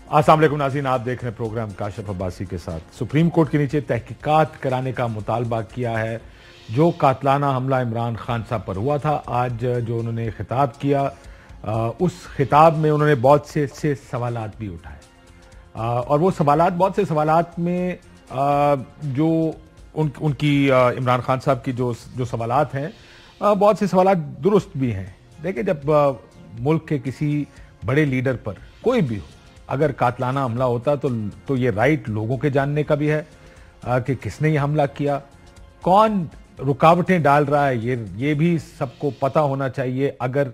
अस्सलाम वालेकुम नाज़रीन, आप देख रहे हैं प्रोग्राम काशिफ अब्बासी के साथ। सुप्रीम कोर्ट के नीचे तहकीकात कराने का मुतालबा किया है। जो कातलाना हमला इमरान खान साहब पर हुआ था, आज जो उन्होंने खिताब किया, उस खिताब में उन्होंने बहुत से सवालात भी उठाए, और वो सवालात, बहुत से सवालात में जो उनकी इमरान खान साहब की जो सवालात हैं, बहुत से सवालात दुरुस्त भी हैं। देखिए, जब मुल्क के किसी बड़े लीडर पर कोई भी हो, अगर कातलाना हमला होता तो ये राइट लोगों के जानने का भी है कि किसने ये हमला किया, कौन रुकावटें डाल रहा है, ये भी सबको पता होना चाहिए। अगर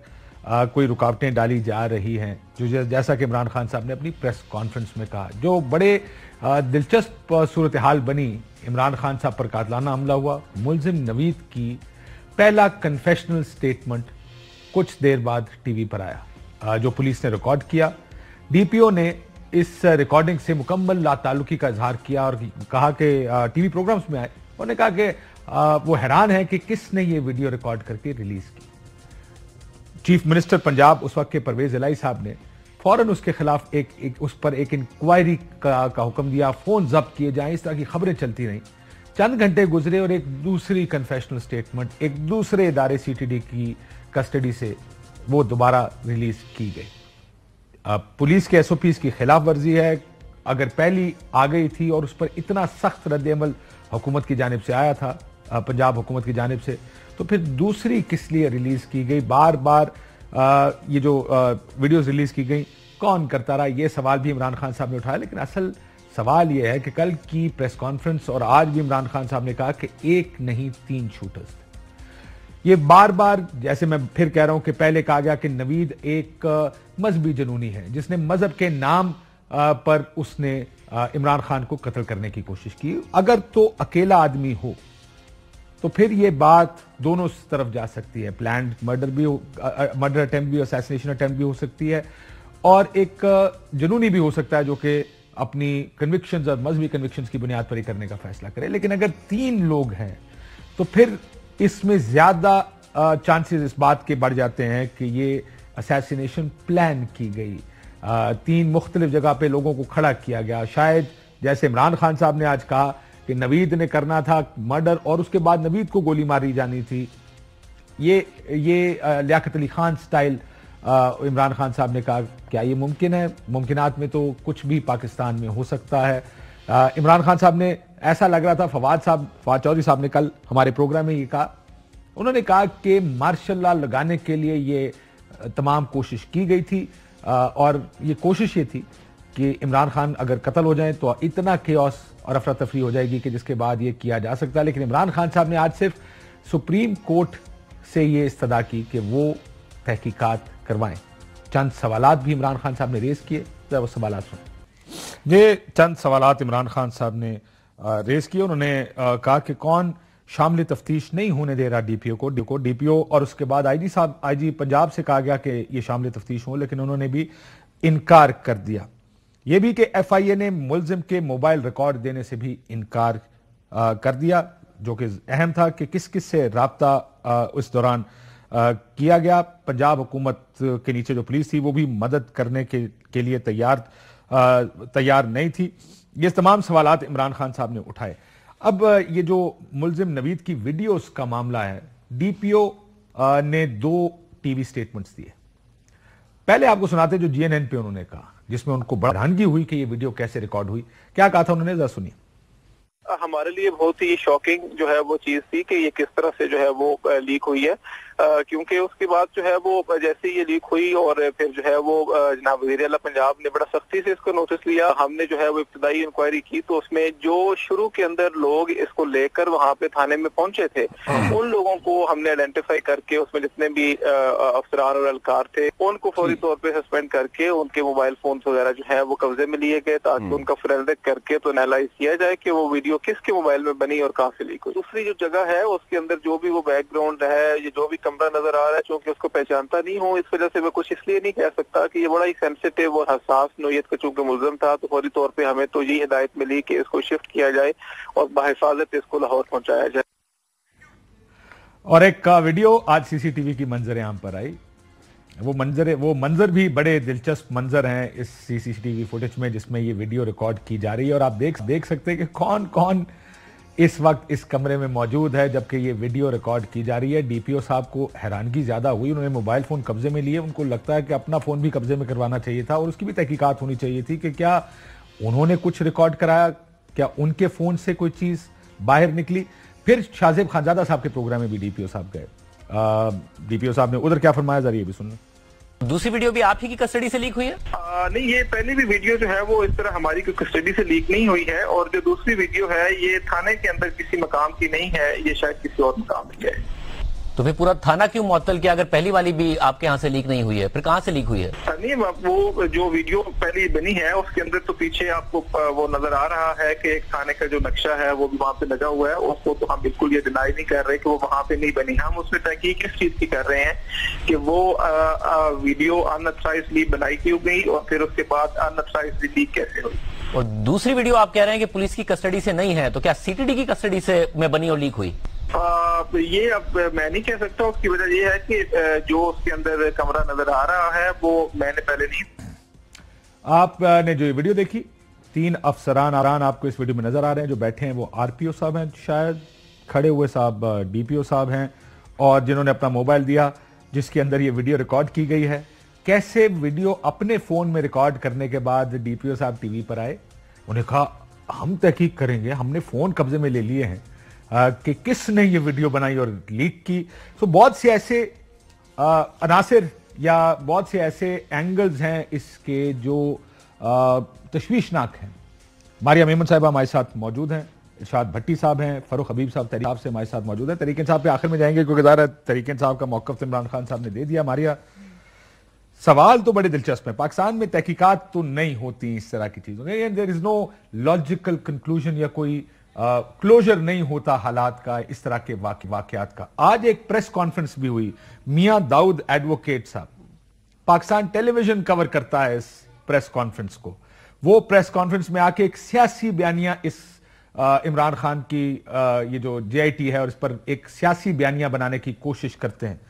कोई रुकावटें डाली जा रही हैं, जो जैसा कि इमरान खान साहब ने अपनी प्रेस कॉन्फ्रेंस में कहा, जो बड़े दिलचस्प सूरत हाल बनी। इमरान खान साहब पर कातलाना हमला हुआ, मुलजिम नवीद की पहला कन्फेशनल स्टेटमेंट कुछ देर बाद टीवी पर आया, जो पुलिस ने रिकॉर्ड किया। डीपीओ ने इस रिकॉर्डिंग से मुकम्मल लाताल्लुकी का इजहार किया और कहा कि टीवी प्रोग्राम्स में आए, उन्होंने कहा कि वो हैरान है कि किसने ये वीडियो रिकॉर्ड करके रिलीज की। चीफ मिनिस्टर पंजाब उस वक्त के परवेज इलाही साहब ने फौरन उसके खिलाफ उस पर एक इंक्वायरी का हुक्म दिया, फोन जब्त किए जाएं, इस तरह की खबरें चलती रहीं। चंद घंटे गुजरे और एक दूसरी कन्फेशनल स्टेटमेंट एक दूसरे इदारे सीटीडी की कस्टडी से वो दोबारा रिलीज की गई। पुलिस के एसओपीज की खिलाफ वर्जी है। अगर पहली आ गई थी और उस पर इतना सख्त रद्द-ए-अमल हुकूमत की जानिब से आया था, पंजाब हुकूमत की जानिब से, तो फिर दूसरी किस लिए रिलीज की गई? बार बार ये जो वीडियोस रिलीज की गई, कौन करता रहा? ये सवाल भी इमरान खान साहब ने उठाया। लेकिन असल सवाल ये है कि कल की प्रेस कॉन्फ्रेंस और आज भी इमरान खान साहब ने कहा कि एक नहीं 3 शूटर्स थे। ये बार बार, जैसे मैं फिर कह रहा हूं कि पहले कहा गया कि नवीद एक मजहबी जनूनी है जिसने मजहब के नाम पर उसने इमरान खान को कत्ल करने की कोशिश की। अगर तो अकेला आदमी हो तो फिर ये बात दोनों तरफ जा सकती है। प्लान्ड मर्डर भी हो, मर्डर अटेम्प्ट भी, असैसिनेशन अटेम्प्ट भी हो सकती है, और एक जनूनी भी हो सकता है जो कि अपनी कन्विक्शंस और मजहबी कन्विक्शंस की बुनियाद पर ही करने का फैसला करे। लेकिन अगर 3 लोग हैं तो फिर इसमें ज्यादा चांसेस इस बात के बढ़ जाते हैं कि ये असैसिनेशन प्लान की गई। 3 मुख्तलिफ जगह पे लोगों को खड़ा किया गया। शायद जैसे इमरान खान साहब ने आज कहा कि नवीद ने करना था मर्डर और उसके बाद नवीद को गोली मारी जानी थी, ये लियाकत अली खान स्टाइल इमरान खान साहब ने कहा। क्या ये मुमकिन है? मुमकिनात में तो कुछ भी पाकिस्तान में हो सकता है। इमरान खान साहब ने, ऐसा लग रहा था, फवाद चौधरी साहब ने कल हमारे प्रोग्राम में ये कहा, उन्होंने कहा कि मार्शल लॉ लगाने के लिए ये तमाम कोशिश की गई थी, और ये कोशिश ये थी कि इमरान खान अगर कत्ल हो जाए तो इतना केओस और अफरा तफरी हो जाएगी कि जिसके बाद ये किया जा सकता है। लेकिन इमरान खान साहब ने आज सिर्फ सुप्रीम कोर्ट से ये इस्तदा की कि वो तहकीकात करवाएं। चंद सवालात भी इमरान खान साहब ने रेज किए, जरा वो सवालात सुने। ये चंद सवालात इमरान खान साहब ने रेज किए। उन्होंने कहा कि कौन शामिल तफ्तीश नहीं होने दे रहा डीपीओ को। डीपीओ और उसके बाद आईजी पंजाब से कहा गया कि ये शामिल तफ्तीश हो, लेकिन उन्होंने भी इनकार कर दिया। यह भी कि एफआईए ने मुलजिम के मोबाइल रिकॉर्ड देने से भी इनकार कर दिया, जो कि अहम था कि किस किस से राब्ता उस दौरान किया गया। पंजाब हुकूमत के नीचे जो पुलिस थी वो भी मदद करने के लिए तैयार नहीं थी। ये तमाम सवालात इमरान खान साहब ने उठाए। अब ये जो मुलजिम नवीद की वीडियोस का मामला है, डीपीओ ने 2 टीवी स्टेटमेंट्स दिए। पहले आपको सुनाते जो जीएनएन पे उन्होंने कहा, जिसमें उनको बड़ा हैरानगी हुई कि ये वीडियो कैसे रिकॉर्ड हुई। क्या कहा था उन्होंने, जरा सुनिए। हमारे लिए बहुत ही शॉकिंग जो है वो चीज थी कि ये किस तरह से जो है वो लीक हुई है, क्योंकि उसके बाद जो है वो जैसे ये लीक हुई और फिर जो है वो जनाब वज़ीर आला पंजाब ने बड़ा सख्ती से इसको नोटिस लिया। हमने जो है वो इब्तिदाई इंक्वायरी की तो उसमें जो शुरू के अंदर लोग इसको लेकर वहाँ पे थाने में पहुंचे थे, उन लोगों को हमने आइडेंटिफाई करके उसमें जितने भी अफसरान और अलकार थे उनको फौरी तौर पर सस्पेंड करके उनके मोबाइल फोन वगैरह जो है वो कब्जे में लिए गए, ताकि उनका फोरेंसिक करके तो एनालाइज किया जाए कि वो वीडियो किसके मोबाइल में बनी और कहाँ से लीक हुई। दूसरी जो जगह है उसके अंदर जो भी वो बैकग्राउंड है, ये जो भी कमरा नजर आ रहा है, चूंकि उसको पहचानता नहीं हूँ, इस वजह से मैं कुछ इसलिए नहीं कह सकता कि ये बड़ा ही सेंसिटिव और हसास नोयत का चूंकि मुलजिम था, तो फौरी तौर पे हमें तो ये हिदायत मिली कि इसको शिफ्ट किया जाए और बाहिफाजत इसको लाहौर पहुंचाया जाए। और एक वीडियो आज सीसीटीवी की मंजर आम पर आई। वो मंजर भी बड़े दिलचस्प मंजर हैं इस सीसीटीवी फुटेज में जिसमें ये वीडियो रिकॉर्ड की जा रही है, और आप देख सकते हैं कि कौन कौन इस वक्त इस कमरे में मौजूद है जबकि ये वीडियो रिकॉर्ड की जा रही है। डीपीओ साहब को हैरानगी ज्यादा हुई, उन्होंने मोबाइल फोन कब्जे में लिए, उनको लगता है कि अपना फोन भी कब्जे में करवाना चाहिए था और उसकी भी तहकीकात होनी चाहिए थी कि क्या उन्होंने कुछ रिकॉर्ड कराया, क्या उनके फोन से कोई चीज बाहर निकली। फिर शाहजेब खानजादा साहब के प्रोग्राम में भी डीपीओ साहब गए, डीपीओ साहब ने उधर क्या फरमाया जा रही है, भी सुनना। दूसरी वीडियो भी आप ही की कस्टडी से लीक हुई है? नहीं, ये पहली भी वीडियो जो है वो इस तरह हमारी कस्टडी से लीक नहीं हुई है, और जो दूसरी वीडियो है ये थाने के अंदर किसी मकाम की नहीं है, ये शायद किसी और मकाम की है। तो फिर पूरा थाना क्यों मुअत्तल किया अगर पहली वाली भी आपके यहाँ से लीक नहीं हुई है? फिर कहाँ से लीक हुई है? नहीं, वो जो वीडियो पहली बनी है उसके अंदर तो पीछे आपको वो नजर आ रहा है कि एक थाने का जो नक्शा है वो भी वहाँ पे लगा हुआ है, उसको तो हम बिल्कुल ये डिनाई नहीं कर रहे कि वो वहाँ पे नहीं बनी। हम उसमें तहकीक इस चीज की कर रहे हैं कि वो वीडियो अनऑथराइज्डली बनाई क्यों गई और फिर उसके बाद अनऑथराइज्डली लीक कैसे हुई। और दूसरी वीडियो आप कह रहे हैं कि पुलिस की कस्टडी से नहीं है, तो क्या सीटीडी की कस्टडी से में बनी और लीक हुई? ये अब मैं नहीं कह सकता। उसकी वजह ये है कि जो उसके अंदर कमरा नजर आ रहा है वो मैंने पहले नहीं। आपने जो ये वीडियो देखी, 3 अफसरान आपको इस वीडियो में नजर आ रहे हैं। जो बैठे हैं वो आरपीओ साहब हैं, शायद खड़े हुए साहब डीपीओ साहब हैं, और जिन्होंने अपना मोबाइल दिया जिसके अंदर ये वीडियो रिकॉर्ड की गई है। कैसे वीडियो अपने फोन में रिकॉर्ड करने के बाद डीपीओ साहब टीवी पर आए, उन्हें कहा हम तहकीक करेंगे, हमने फोन कब्जे में ले लिए हैं कि किसने ये वीडियो बनाई और लीक की। तो बहुत से ऐसे अनासिर या बहुत से ऐसे एंगल्स हैं इसके जो तशवीशनाक हैं। मारिया मेमन साहिबा हमारे साथ मौजूद हैं, इरशाद भट्टी साहब हैं, फरूख हबीब साहब तरीके साहब से हमारे साथ मौजूद हैं। तरीके साहब पे आखिर में जाएंगे क्योंकि ज़ाहिर है तरीके साहब का मौक़िफ़ इमरान खान साहब ने दे दिया। मारिया, सवाल तो बड़े दिलचस्प है। पाकिस्तान में तहकीकात तो नहीं होती इस तरह की चीजों के, there is no logical conclusion या कोई क्लोजर नहीं होता हालात का, इस तरह के वाकयात का। आज एक प्रेस कॉन्फ्रेंस भी हुई, मियां दाऊद एडवोकेट साहब, पाकिस्तान टेलीविजन कवर करता है इस प्रेस कॉन्फ्रेंस को। वो प्रेस कॉन्फ्रेंस में आके एक सियासी बयानिया इस इमरान खान की ये जो जेआईटी है और इस पर एक सियासी बयानिया बनाने की कोशिश करते हैं।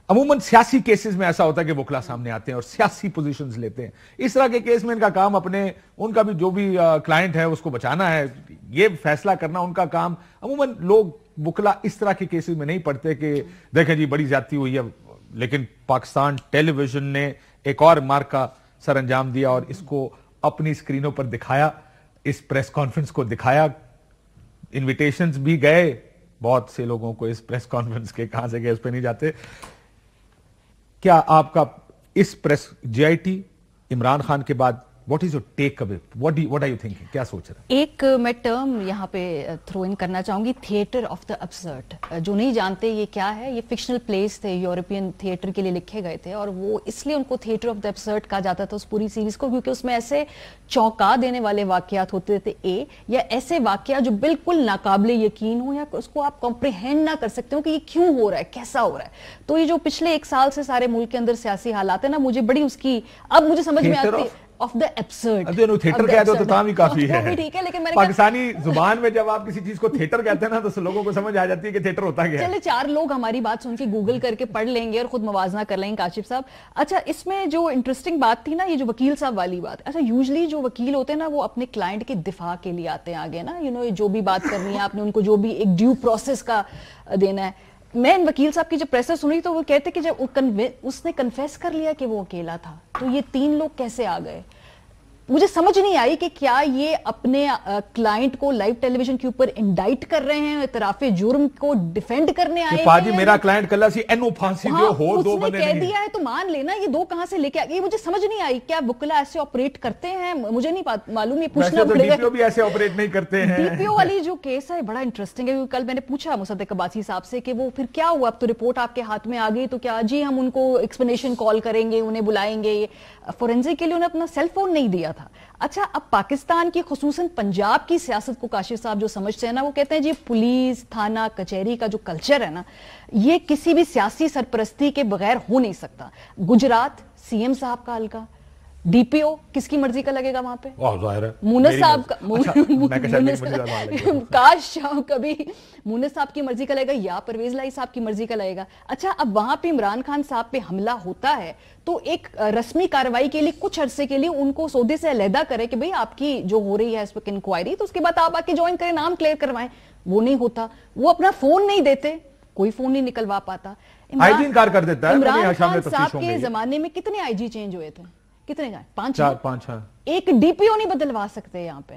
अमूमन सियासी केसेस में ऐसा होता है कि वकला सामने आते हैं और सियासी पोजीशंस लेते हैं। इस तरह के केस में इनका काम उनका भी जो भी क्लाइंट है उसको बचाना है, ये फैसला करना उनका काम। अमूमन लोग वकला इस तरह के केसेस में नहीं पढ़ते कि देखें जी बड़ी ज्यादती हुई है, लेकिन पाकिस्तान टेलीविजन ने एक और मार का सर अंजाम दिया और इसको अपनी स्क्रीनों पर दिखाया, इस प्रेस कॉन्फ्रेंस को दिखाया। इन्विटेशंस भी गए बहुत से लोगों को इस प्रेस कॉन्फ्रेंस के, कहां से गए उस पर नहीं जाते। क्या आपका इस प्रेस जेआईटी इमरान खान के बाद what is your takeaway, what are you thinking, क्या सोच रहे हैं? एक मैं टर्म यहाँ पे थ्रो इन करना चाहूंगी, थिएटर ऑफ द अब्सर्ड। जो नहीं जानते ये क्या है, ये फिक्शनल प्लेस थे, यूरोपियन थिएटर के लिए लिखे गए थे और वो इसलिए उनको थिएटर ऑफ द अब्सर्ड कहा जाता था उस पूरी सीरीज को, क्योंकि उसमें ऐसे चौंका देने वाले वाकयात होते थे या ऐसे वाकया जो बिल्कुल नाकाबिले यकीन हो या उसको आप कॉम्प्रिहेंड ना कर सकते हो कि ये क्यों हो रहा है, कैसा हो रहा है। तो ये जो पिछले 1 साल से सारे मुल्क के अंदर सियासी हालात है ना, मुझे बड़ी उसकी अब मुझे समझ में आती है। ऑफ द एब्सर्ड, थिएटर कहते हो तो ताम ही काफी है। ठीक है, लेकिन पाकिस्तानी जुबान में जब आप किसी चीज को थिएटर कहते हैं ना तो लोगों को समझ आ जाती है कि थिएटर होता क्या है। चले 4 लोग हमारी बात सुन के गूगल करके पढ़ लेंगे और खुद मवाजना कर लेंगे काशिफ साहब। अच्छा, इसमें जो इंटरेस्टिंग बात थी ना, ये जो वकील साहब वाली बात। अच्छा, यूजुअली जो वकील होते हैं ना वो अपने क्लाइंट के दिफा के लिए आते हैं आगे ना, जो भी बात करनी है आपने उनको जो भी एक ड्यू प्रोसेस का देना है। मैं वकील साहब की जब प्रेसर सुनी तो वो कहते कि जब उसने कन्फेस कर लिया कि वो अकेला था तो ये 3 लोग कैसे आ गए। मुझे समझ नहीं आई कि क्या ये अपने क्लाइंट को लाइव टेलीविजन के ऊपर इंडाइट कर रहे हैं, इतराफे जुर्म को डिफेंड करने आए हैं। मेरा क्लाइंट कल सी एनो फांसी हाँ, हो दो बंदे कह दिया है तो मान लेना, ये 2 कहां से लेके आ, ये मुझे समझ नहीं आई। क्या वकला ऐसे ऑपरेट करते हैं? मुझे नहीं मालूम, ये पूछना पड़ेगा। डीपीओ भी ऐसे ऑपरेट नहीं करते हैं। डीपीओ वाली जो केस है बड़ा इंटरेस्टिंग है, क्योंकि कल मैंने पूछा मुसद्दिक अब्बासी साहब से कि वो फिर क्या हुआ, अब तो रिपोर्ट आपके हाथ में आ गई तो क्या जी हम उनको एक्सप्लेनेशन कॉल करेंगे, उन्हें बुलाएंगे। फोरेंसिक के लिए उन्हें अपना सेल फोन नहीं दिया था। अच्छा, अब पाकिस्तान की खुसूसन पंजाब की सियासत को काशिफ साहब जो समझते हैं ना, वो कहते हैं जी पुलिस थाना कचहरी का जो कल्चर है ना, ये किसी भी सियासी सरपरस्ती के बगैर हो नहीं सकता। गुजरात सीएम साहब का हल्का, डीपीओ किसकी मर्जी का लगेगा वहां पे? ज़ाहिर है मुनस साहब का, अच्छा, काश कभी मुनस साहब की मर्जी का लगेगा या परवेज लाई साहब की मर्जी का लगेगा। अच्छा, अब वहां पे इमरान खान साहब पे हमला होता है तो एक रस्मी कार्रवाई के लिए कुछ अरसे के लिए उनको सौदे से अलहदा करे कि भाई आपकी जो हो रही है इस वक्त इंक्वायरी, तो उसके बाद आप आके ज्वाइन करें, नाम क्लियर करवाएं। वो नहीं होता, वो अपना फोन नहीं देते, कोई फोन नहीं निकलवा पाता। आईजी इनकार कर देता है। इमरान खान साहब के जमाने में कितने आईजी चेंज हुए थे? कितने जाए? 5 एक डीपीओ नहीं बदलवा सकते यहाँ पे।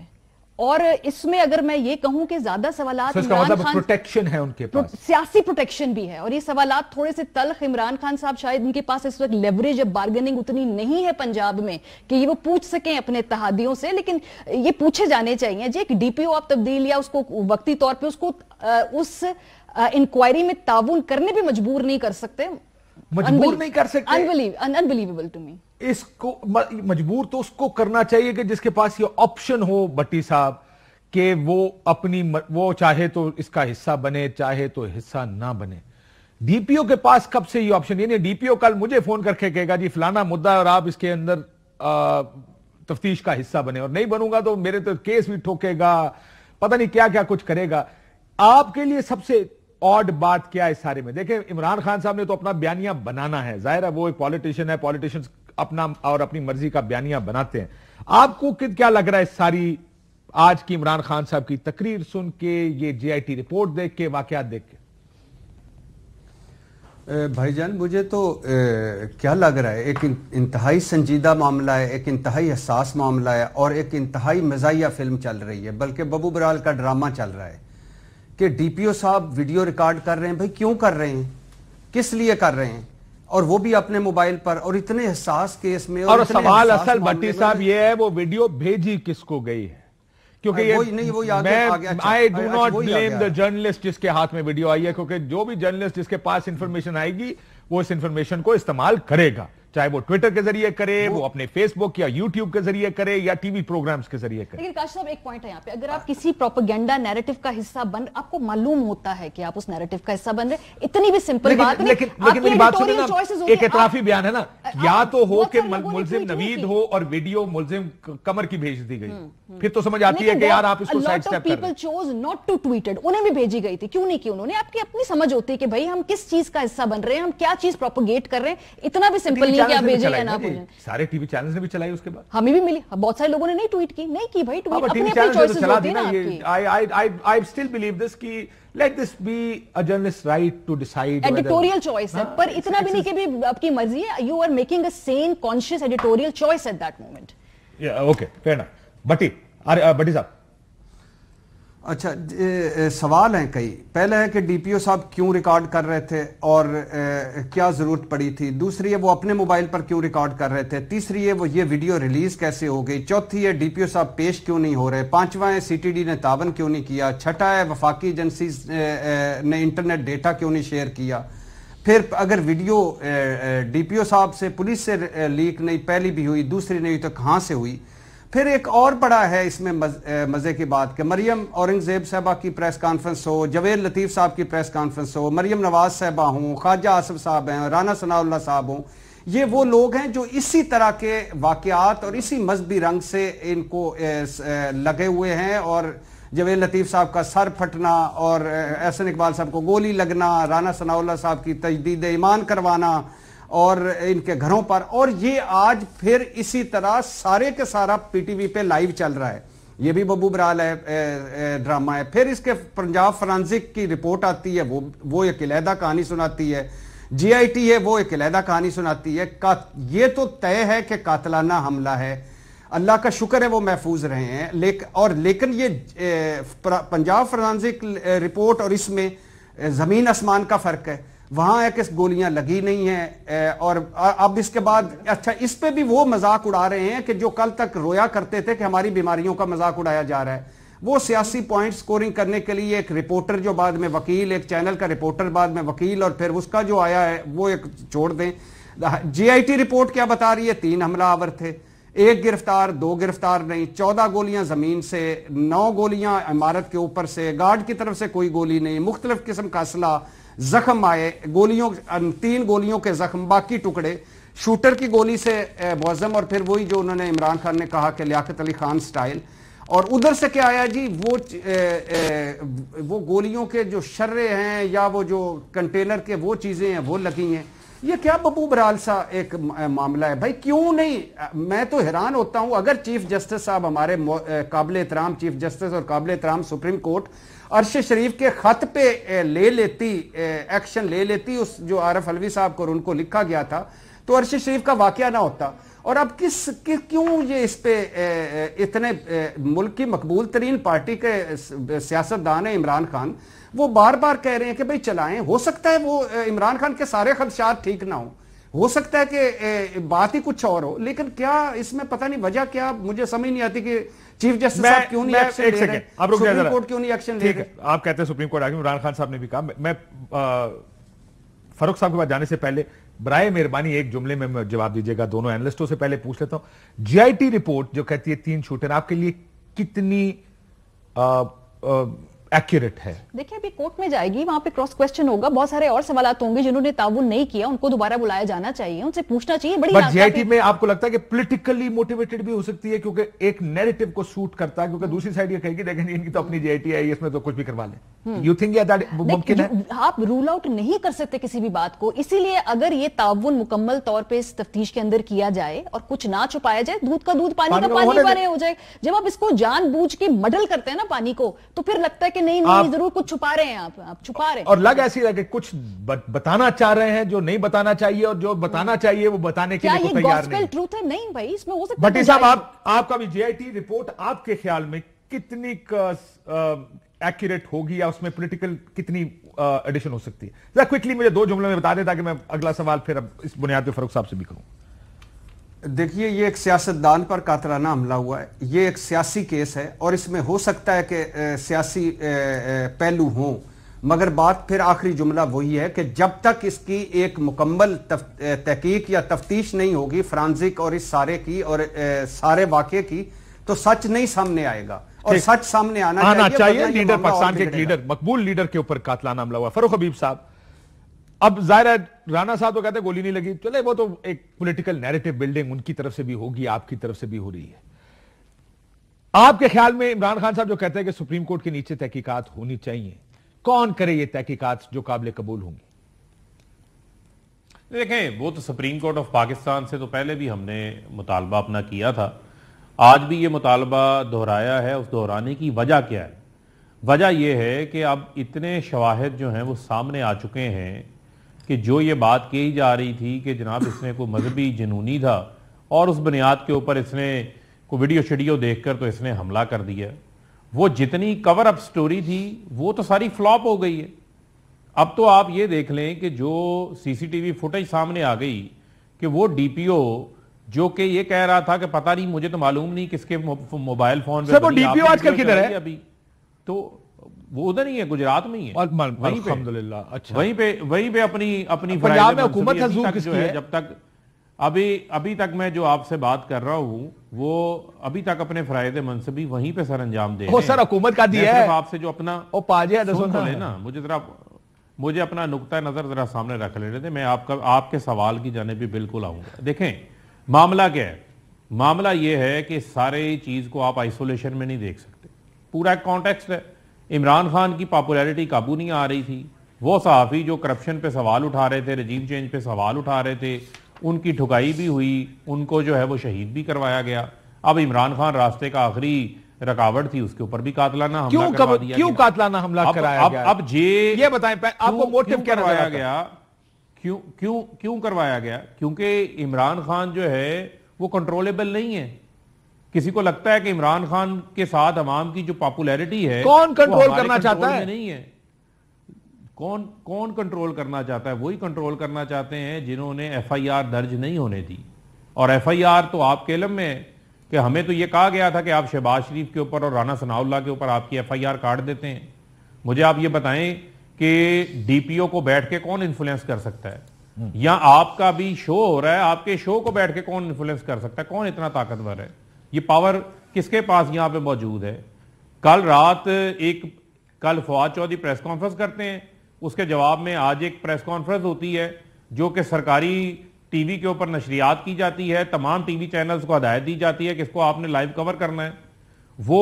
और इसमें अगर मैं ये कहूं कि ज्यादा सवालात इमरान खान, प्रोटेक्शन है उनके पास, सियासी प्रोटेक्शन भी है, और ये सवालात थोड़े से तल्ख। इमरान खान साहब शायद उनके पास इस वक्त लेवरेज बार्गेनिंग उतनी नहीं है पंजाब में कि ये वो पूछ सकें अपने इत्तेहादियों से, लेकिन ये पूछे जाने चाहिए जी। एक डीपीओ आप तब्दील या उसको वक्ती तौर पर उसको उस इंक्वायरी में ताउन करने पे मजबूर नहीं कर सकते, मजबूर नहीं कर सकते। Unbelievable to me. इसको मजबूर तो उसको करना चाहिए कि जिसके पास ये ऑप्शन हो भट्टी साहब, कि वो अपनी वो चाहे तो इसका हिस्सा बने, चाहे तो हिस्सा ना बने। डीपीओ के पास कब से ये ऑप्शन? यानी डीपीओ कल मुझे फोन करके कहेगा जी फलाना मुद्दा है और आप इसके अंदर तफ्तीश का हिस्सा बने, और नहीं बनूंगा तो मेरे तो केस भी ठोकेगा, पता नहीं क्या क्या कुछ करेगा। आपके लिए सबसे ऑड बात क्या है सारे में? देखें, इमरान खान साहब ने तो अपना बयानिया बनाना है, जाहिर है वो एक पॉलिटिशियन है, पॉलिटिशियंस अपना और अपनी मर्जी का बयानिया बनाते हैं। आपको क्या लग रहा है सारी आज की इमरान खान साहब की तकरीर सुन के, ये जीआईटी रिपोर्ट देख के, वाकयात देख के? भाईजान मुझे तो क्या लग रहा है, एक इंतहाई संजीदा मामला है, एक इंतहाई हसास मामला है, और एक इंतहाई मज़ाहिया फिल्म चल रही है, बल्कि बबू बराल का ड्रामा चल रहा है कि डीपीओ साहब वीडियो रिकॉर्ड कर रहे हैं। भाई क्यों कर रहे हैं, किस लिए कर रहे हैं, और वो भी अपने मोबाइल पर, और इतने हसास केस में। और सवाल असल भट्टी साहब ये है, वो वीडियो भेजी किसको गई है? क्योंकि ये I do not blame the journalist जिसके हाथ में वीडियो आई है, क्योंकि जो भी जर्नलिस्ट जिसके पास इंफॉर्मेशन आएगी वो इस इंफॉर्मेशन को इस्तेमाल करेगा, चाहे वो ट्विटर के जरिए करे, वो अपने फेसबुक या यूट्यूब के जरिए करे, या टीवी प्रोग्राम्स के जरिए करे। लेकिन काश साहब एक पॉइंट है यहाँ पे, अगर आप किसी प्रोपेगेंडा नैरेटिव का हिस्सा बन, आपको मालूम होता है कि आप उस नैरेटिव का हिस्सा बन रहे, इतनी भी सिंपल बात नहीं। लेकिन मेरी बात सुनिए ना, एक इतराफी बयान है ना, या तो हो कि मुलजिम नवीद हो और वीडियो मुलजिम कमर की भेज दी गई, फिर तो समझ आती है कि यार आप इसको साइड स्टेप कर रहे हैं। People chose not to tweet it, उन्हें भी भेजी गई थी, क्यों नहीं की उन्होंने? आपकी अपनी समझ होती है कि भाई हम किस चीज का हिस्सा बन रहे हैं, हम क्या चीज प्रोपोगेट कर रहे हैं, इतना भी सिंपल नहीं कि आप भेजें या ना भेजें। सारे टीवी चैनल्स ने भी चलाई, उसके बाद हमें भी मिली, बहुत सारे लोगों ने नहीं ट्वीट की, नहीं की भाई ट्वीट, अपनी अपनी चॉइसेस होती है ना आपकी। आई स्टिल बिलीव दिस कि let this be a journalist right to decide, editorial choice है, पर इतना भी नहीं कि भी आपकी मर्जी है, you are making a sane conscious editorial choice at that moment. Okay, fair enough. Bhatti Sahab, अच्छा, सवाल हैं कई। पहले है कि डीपीओ साहब क्यों रिकॉर्ड कर रहे थे और क्या जरूरत पड़ी थी। दूसरी है वो अपने मोबाइल पर क्यों रिकॉर्ड कर रहे थे। तीसरी है वो ये वीडियो रिलीज कैसे हो गई। चौथी है डीपीओ साहब पेश क्यों नहीं हो रहे। पांचवा है सीटीडी ने तावन क्यों नहीं किया। छठा है वफाकी एजेंसी ने इंटरनेट डेटा क्यों नहीं शेयर किया। फिर अगर वीडियो डीपीओ साहब से पुलिस से लीक नहीं, पहली भी हुई, दूसरी नहीं हुई, तो कहाँ से हुई। फिर एक और बड़ा है इसमें मजे की बात कि मरियम औरंगजेब साहबा की प्रेस कॉन्फ्रेंस हो, जवेद लतीफ साहब की प्रेस कॉन्फ्रेंस हो, मरियम नवाज साहबा हों, ख्वाजा आसिफ साहब हैं, राना सनाउल्लाह साहब हों, ये वो लोग हैं जो इसी तरह के वाकयात और इसी मजहबी रंग से इनको लगे हुए हैं। और जवेद लतीफ साहब का सर फटना और एहसन इकबाल साहब को गोली लगना, राना सनाउल्लाह साहब की तजदीद ईमान करवाना और इनके घरों पर, और ये आज फिर इसी तरह सारे के सारा पीटीवी पे लाइव चल रहा है। ये भी बबू बराल है, ड्रामा है। फिर इसके पंजाब फॉरेंसिक की रिपोर्ट आती है, वो एक अलहदा कहानी सुनाती है। जीआईटी है, वो एक अलहदा कहानी सुनाती है। ये तो तय है कि कातलाना हमला है, अल्लाह का शुक्र है वो महफूज रहे हैं। लेकिन ये पंजाब फॉरेंसिक रिपोर्ट और इसमें जमीन आसमान का फर्क है। वहां है कि गोलियां लगी नहीं है, और अब इसके बाद अच्छा इस पे भी वो मजाक उड़ा रहे हैं कि जो कल तक रोया करते थे कि हमारी बीमारियों का मजाक उड़ाया जा रहा है। वो सियासी पॉइंट स्कोरिंग करने के लिए एक रिपोर्टर जो बाद में वकील, एक चैनल का रिपोर्टर बाद में वकील, और फिर उसका जो आया है वो एक छोड़ दें। जीआईटी रिपोर्ट क्या बता रही है, 3 हमलावर थे, 1 गिरफ्तार, 2 गिरफ्तार नहीं, 14 गोलियां जमीन से, 9 गोलियां इमारत के ऊपर से, गार्ड की तरफ से कोई गोली नहीं, मुख्तलिफ किस्म का असला, जख्म आए, 3 गोलियों के जख्म, बाकी टुकड़े। शूटर की गोली से मुअज़्ज़म, और फिर वही जो उन्होंने इमरान खान ने कहा कि लियाकत अली खान स्टाइल, और उधर से क्या आया जी, वो गोलियों के जो शर्रे हैं या वो जो कंटेनर के वो चीजें हैं वो लगी हैं। ये क्या बबू बराल सा एक मामला है भाई, क्यों नहीं? मैं तो हैरान होता हूं, अगर चीफ जस्टिस साहब हमारे काबिल एहतराम चीफ जस्टिस और काबिल एहतराम सुप्रीम कोर्ट अरशद शरीफ के खत पे ले लेती, एक्शन ले लेती, उस जो आरिफ अलवी साहब को और उनको लिखा गया था, तो अरशद शरीफ का वाकया ना होता। और अब क्यों ये इस पे इतने मुल्क की मकबूल तरीन पार्टी के सियासतदान है इमरान खान, वो बार बार कह रहे हैं कि भाई चलाएं। हो सकता है वो इमरान खान के सारे खदशात ठीक ना हो सकता है कि बात ही कुछ और हो, लेकिन क्या इसमें पता नहीं वजह क्या, मुझे समझ नहीं आती कि चीफ जस्टिस साहब क्यों नहीं एक्शन ले रहे, सुप्रीम कोर्ट क्यों नहीं एक्शन ले रहे। आप कहते हैं सुप्रीम कोर्ट आगे, इमरान खान साहब ने भी कहा। मैं फारूक साहब के पास जाने से पहले बराए मेहरबानी एक जुमले में जवाब दीजिएगा, दोनों एनालिस्टों से पहले पूछ लेता हूं। जीआईटी रिपोर्ट जो कहती है 3 शूटर, आपके लिए कितनी एक्यूरेट है? देखिए अभी कोर्ट में जाएगी, वहां पे क्रॉस क्वेश्चन होगा, बहुत सारे और सवाल होंगे, जिन्होंने ताउन नहीं किया उनको दोबारा बुलाया जाना चाहिए, उनसे पूछना चाहिए। बड़ी जीआईटी में आपको लगता है कि पॉलिटिकली मोटिवेटेड भी हो सकती है, क्योंकि एक नैरेटिव को सूट करता है, क्योंकि दूसरी साइड ये कहेगी देखें इनकी तो अपनी जीआईटी है, इसमें तो कुछ भी करवा लें। यू थिंक दैट मुमकिन है? आप रूल आउट नहीं कर सकते किसी भी बात को, इसीलिए अगर ये ताउन मुकम्मल तौर पे इस तफ्तीश के अंदर किया जाए और कुछ ना छुपाया जाए, दूध का दूध पानी का पानी पानी हो जाए। जब आप इसको जानबूझ के मडल करते हैं ना पानी को, तो फिर लगता है कि नहीं जरूर कुछ छुपा रहे हैं, आप छुपा रहे हैं। और लग ऐसी लगे कुछ बताना चाह रहे हैं जो नहीं बताना चाहिए, और जो बताना चाहिए वो बताने के लिए तैयार नहीं। ट्रूथ है नहीं भाई, इसमें हो सकता है। भट्टी साहब, आपका भी जीआईटी रिपोर्ट आपके ख्याल में कितनी एक्यूरेट होगी, या उसमें पॉलिटिकल कितनी एडिशन हो सकती है? जरा क्विकली मुझे 2 जुमलों में बता दें, ताकि मैं अगला सवाल फिर अब इस बुनियाद पे फारूक साहब से भी करूं। देखिए, ये एक सियासतदान पर कातलाना हमला हुआ है, ये एक सियासी केस है, और इसमें हो सकता है कि सियासी पहलू हों, मगर बात फिर आखिरी जुमला वही है कि जब तक इसकी एक मुकम्मल तहकीक या तफ्तीश नहीं होगी फ्रांसिक और इस सारे की और सारे वाक़े की, तो सच नहीं सामने आएगा। और सच सामने आना चाहिए। लीडर, पाकिस्तान के एक लीडर, मकबूल लीडर के ऊपर कातलाना हमला हुआ। फरूक हबीब साहब, अब जाहिर है राणा साहब तो कहते हैं गोली नहीं लगी, चले वो तो एक पॉलिटिकल नैरेटिव बिल्डिंग उनकी तरफ से भी होगी, आपकी तरफ से भी हो रही है। आपके ख्याल में इमरान खान साहब जो कहते हैं कि सुप्रीम कोर्ट के नीचे तहकीकात होनी चाहिए, कौन करे ये तहकीकात जो काबिल कबूल होंगी? देखें, वो तो सुप्रीम कोर्ट ऑफ पाकिस्तान से तो पहले भी हमने मुतालबा अपना किया था, आज भी ये मुतालबा दोहराया है। उस दोहराने की वजह क्या है? वजह यह है कि अब इतने शवाहिद जो हैं वो सामने आ चुके हैं कि जो ये बात कही जा रही थी कि जनाब इसने कोई मजहबी जुनूनी था और उस बुनियाद के ऊपर इसने कोई वीडियो शीडियो देखकर तो इसने हमला कर दिया, वो जितनी कवर अप स्टोरी थी वो तो सारी फ्लॉप हो गई है। अब तो आप ये देख लें कि जो सीसीटीवी फुटेज सामने आ गई कि वो डीपीओ जो कि ये कह रहा था कि पता नहीं, मुझे तो मालूम नहीं किसके मोबाइल फोन पे, वो डीपीओ आजकल किधर है? अभी तो वो उधर ही है, गुजरात में ही है, अल्हम्दुलिल्लाह। अच्छा, वहीं पे अपनी पंजाब में हुकूमत जो है, जब तक अभी तक मैं जो आपसे बात कर रहा हूं वो अभी तक अपने फराइद मनसबी वहीं पे सर अंजाम दे रहे हैं। सर हुकूमत का दिया है आपसे जो अपना लेना, मुझे अपना नुक्ता नजर जरा सामने रख लेने थे, मैं आपके सवाल की जाने भी बिल्कुल आऊंगा। देखें, मामला क्या है? मामला यह है कि सारे चीज को आप आइसोलेशन में नहीं देख सकते, पूरा कॉन्टेक्स्ट है। इमरान खान की पॉपुलैरिटी काबू नहीं आ रही थी, वो सहाफ़ी जो करप्शन पे सवाल उठा रहे थे, रजीम चेंज पे सवाल उठा रहे थे, उनकी ठुकाई भी हुई, उनको जो है वो शहीद भी करवाया गया। अब इमरान खान रास्ते का आखिरी रुकावट थी, उसके ऊपर भी कातलाना हमला करवा दिया। क्यों कातलाना हमला कराया गया? अब ये बताएं आपको मोटिव क्या करवाया गया, क्यों करवाया गया? क्योंकि इमरान खान जो है वो कंट्रोलेबल नहीं है। किसी को लगता है कि इमरान खान के साथ अवाम की जो पॉपुलैरिटी है, कौन कंट्रोल करना चाहता है? नहीं है। कौन कंट्रोल करना चाहता है? वही कंट्रोल करना चाहते हैं जिन्होंने एफआईआर दर्ज नहीं होने दी। और एफआईआर तो आपके इल्म में है कि हमें तो यह कहा गया था कि आप शहबाज शरीफ के ऊपर और राना सनाउल्लाह के ऊपर आपकी एफआईआर काट देते हैं। मुझे आप ये बताएं कि डीपीओ को बैठ के कौन इन्फ्लुएंस कर सकता है? या आपका भी शो हो रहा है, आपके शो को बैठ के कौन इन्फ्लुएंस कर सकता है? कौन इतना ताकतवर है? ये पावर किसके पास यहां पे मौजूद है? कल फवाद चौधरी प्रेस कॉन्फ्रेंस करते हैं, उसके जवाब में आज एक प्रेस कॉन्फ्रेंस होती है जो कि सरकारी ٹی وی کے اوپر نشریات کی جاتی ہے, تمام ٹی وی چینلز کو ہدایت دی جاتی ہے کہ اس کو آپ نے لائیو کور کرنا ہے. وہ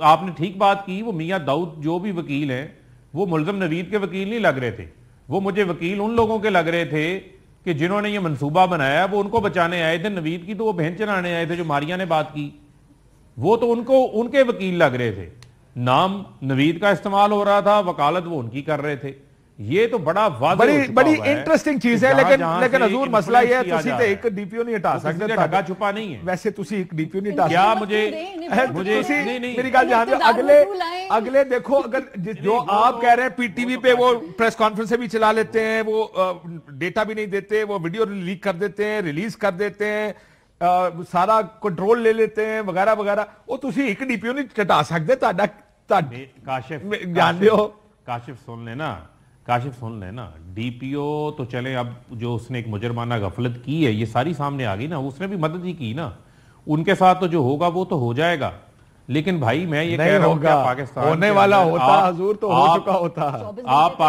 آپ نے ٹھیک بات کی, وہ میاں داؤد جو بھی وکیل ہیں وہ ملزم نوید کے وکیل نہیں لگ رہے تھے, وہ مجھے وکیل ان لوگوں کے لگ رہے تھے کہ جنہوں نے یہ منصوبہ بنایا, وہ ان کو بچانے آئے تھے. نوید کی تو وہ بہن چلانے آئے تھے جو ماریا نے بات کی, وہ تو ان کے وکیل لگ رہے تھے. نام نوید کا استعمال ہو رہا تھا, وکالت وہ ان کی کر رہے تھے. یہ تو بڑا واضح بڑی انٹرسٹنگ چیز ہے. لیکن حضور مسئلہ یہ ہے تسی تے ایک ڈی پی او نہیں ہٹا سکتے, ڈھگا چھپا نہیں ہے. ویسے تسی ایک ڈی پی او نہیں ہٹا کیا مجھے میری گل جان اگلے دیکھو, اگر جو آپ کہہ رہے ہیں پی ٹی وی پہ وہ پریس کانفرنس بھی چلا لیتے ہیں, وہ ڈیٹا بھی نہیں دیتے, وہ ویڈیو لیک کر دیتے ہیں, ریلیز کر دیتے ہیں, سارا کنٹرول لے لیتے ہیں وغیرہ وغیرہ, وہ تسی ایک ڈی پی او نہیں ہٹا سکتے. کاشف سن لینا, ڈی پی او تو چلے, اب جو اس نے ایک مجرمانہ غفلت کی ہے یہ ساری سامنے آ گئی نا, اس نے بھی مدد ہی کی نا, ان کے ساتھ تو جو ہوگا وہ تو ہو جائے گا. لیکن بھائی میں یہ کہہ رہا ہوں کہ پاکستان ہونے والا ہوتا حضور تو ہو چکا ہوتا. آپ